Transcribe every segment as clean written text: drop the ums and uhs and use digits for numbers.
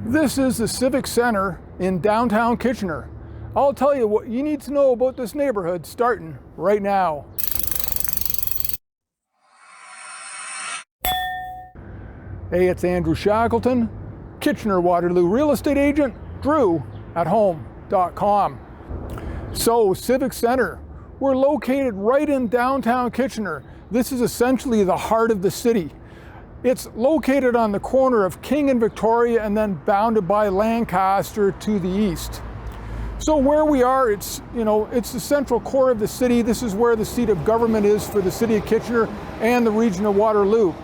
This is the Civic Centre in downtown Kitchener. I'll tell you what you need to know about this neighborhood starting right now. Hey, it's Andrew Shackleton, Kitchener Waterloo real estate agent, Drew at home.com. So, Civic Centre, we're located right in downtown Kitchener. This is essentially the heart of the city. It's located on the corner of King and Victoria and then bounded by Lancaster to the east. So where we are, it's the central core of the city. This is where the seat of government is for the city of Kitchener and the region of Waterloo.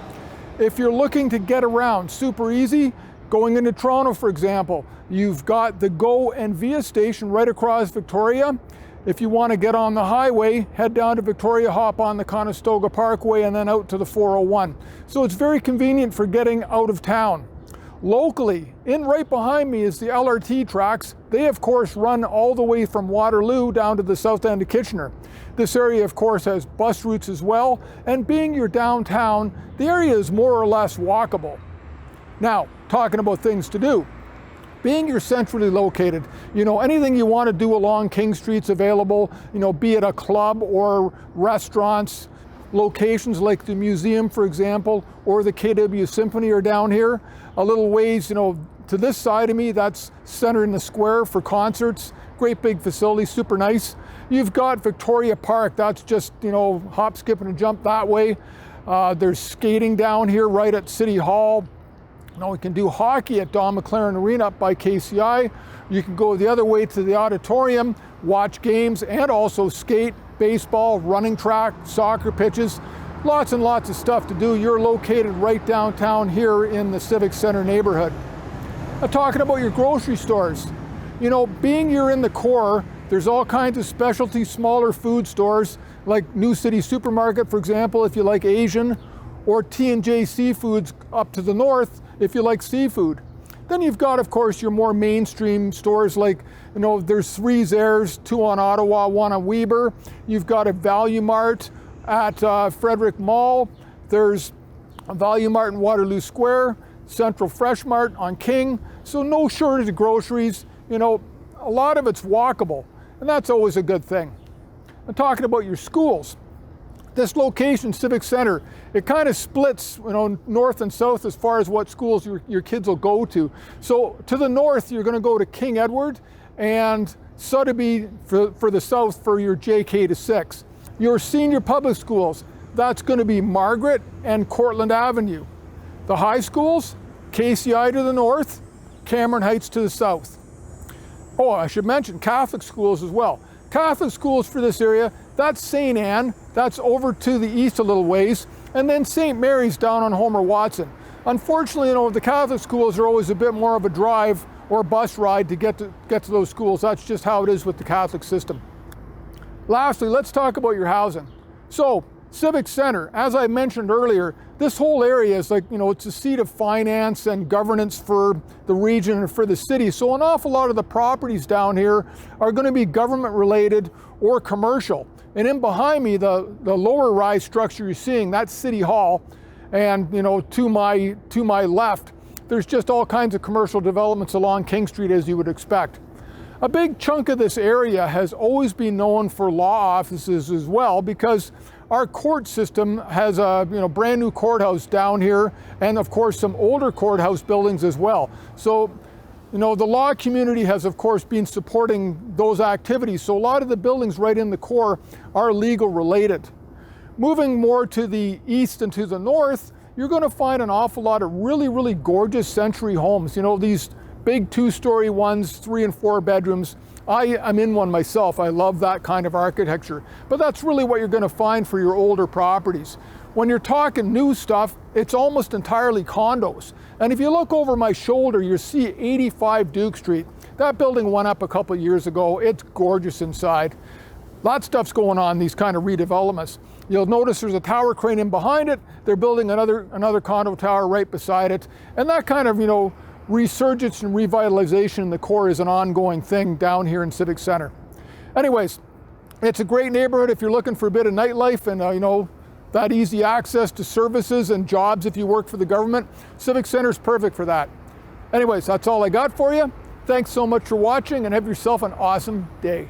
If you're looking to get around, super easy, going into Toronto, for example, you've got the GO and VIA station right across Victoria. If you want to get on the highway, head down to Victoria, hop on the Conestoga Parkway and then out to the 401. So it's very convenient for getting out of town. Locally, in right behind me is the LRT tracks. They of course run all the way from Waterloo down to the south end of Kitchener. This area of course has bus routes as well, and being your downtown, the area is more or less walkable. Now, talking about things to do. Being you're centrally located, anything you want to do along King Street's available, be it a club or restaurants, locations like the museum, for example, or the KW Symphony are down here. A little ways, to this side of me, that's Centre in the Square for concerts. Great big facility, super nice. You've got Victoria Park, that's just, hop, skip, and a jump that way. There's skating down here right at City Hall. We can do hockey at Don McLaren Arena up by KCI. You can go the other way to the Auditorium, watch games, and also skate, baseball, running track, soccer pitches. Lots and lots of stuff to do. You're located right downtown here in the Civic Centre neighborhood. Now, talking about your grocery stores, being you're in the core, there's all kinds of specialty smaller food stores like New City Supermarket, for example, if you like Asian, or T&J Seafoods up to the north if you like seafood. Then you've got, of course, your more mainstream stores like, there's 3 Zehrs, 2 on Ottawa, 1 on Weber. You've got a Valu-mart at Frederick Mall. There's a Valu-mart in Waterloo Square, Central Fresh Mart on King. So no shortage of groceries. A lot of it's walkable, and that's always a good thing. I'm talking about your schools. This location, Civic Centre, it kind of splits, north and south as far as what schools your kids will go to. So to the north, you're going to go to King Edward and Sobeys for the south for your JK to 6. Your senior public schools, that's going to be Margaret and Cortland Avenue. The high schools, KCI to the north, Cameron Heights to the south. Oh, I should mention Catholic schools as well. Catholic schools for this area, that's St. Anne, that's over to the east a little ways, and then St. Mary's down on Homer Watson. Unfortunately, the Catholic schools are always a bit more of a drive or bus ride to get to those schools. That's just how it is with the Catholic system. Lastly, let's talk about your housing. So, Civic Centre, as I mentioned earlier, this whole area is like, it's a seat of finance and governance for the region and for the city. So an awful lot of the properties down here are going to be government related or commercial. And in behind me, the lower rise structure you're seeing, that's City Hall. And to my left, there's just all kinds of commercial developments along King Street as you would expect. A big chunk of this area has always been known for law offices as well, because our court system has a brand new courthouse down here, and of course some older courthouse buildings as well. So the law community has of course been supporting those activities. So a lot of the buildings right in the core are legal related. Moving more to the east and to the north, you're going to find an awful lot of really, really gorgeous century homes. These big 2-story ones, 3 and 4 bedrooms. I'm in one myself. I love that kind of architecture. But that's really what you're going to find for your older properties. When you're talking new stuff, it's almost entirely condos. And if you look over my shoulder, you see 85 Duke Street. That building went up a couple of years ago. It's gorgeous inside. Lot of stuff's going on, these kind of redevelopments. You'll notice there's a tower crane in behind it. They're building another condo tower right beside it. And that kind of, resurgence and revitalization in the core is an ongoing thing down here in Civic Centre. Anyways, it's a great neighborhood if you're looking for a bit of nightlife and that easy access to services and jobs if you work for the government. Civic Centre is perfect for that. Anyways, that's all I got for you. Thanks so much for watching and have yourself an awesome day.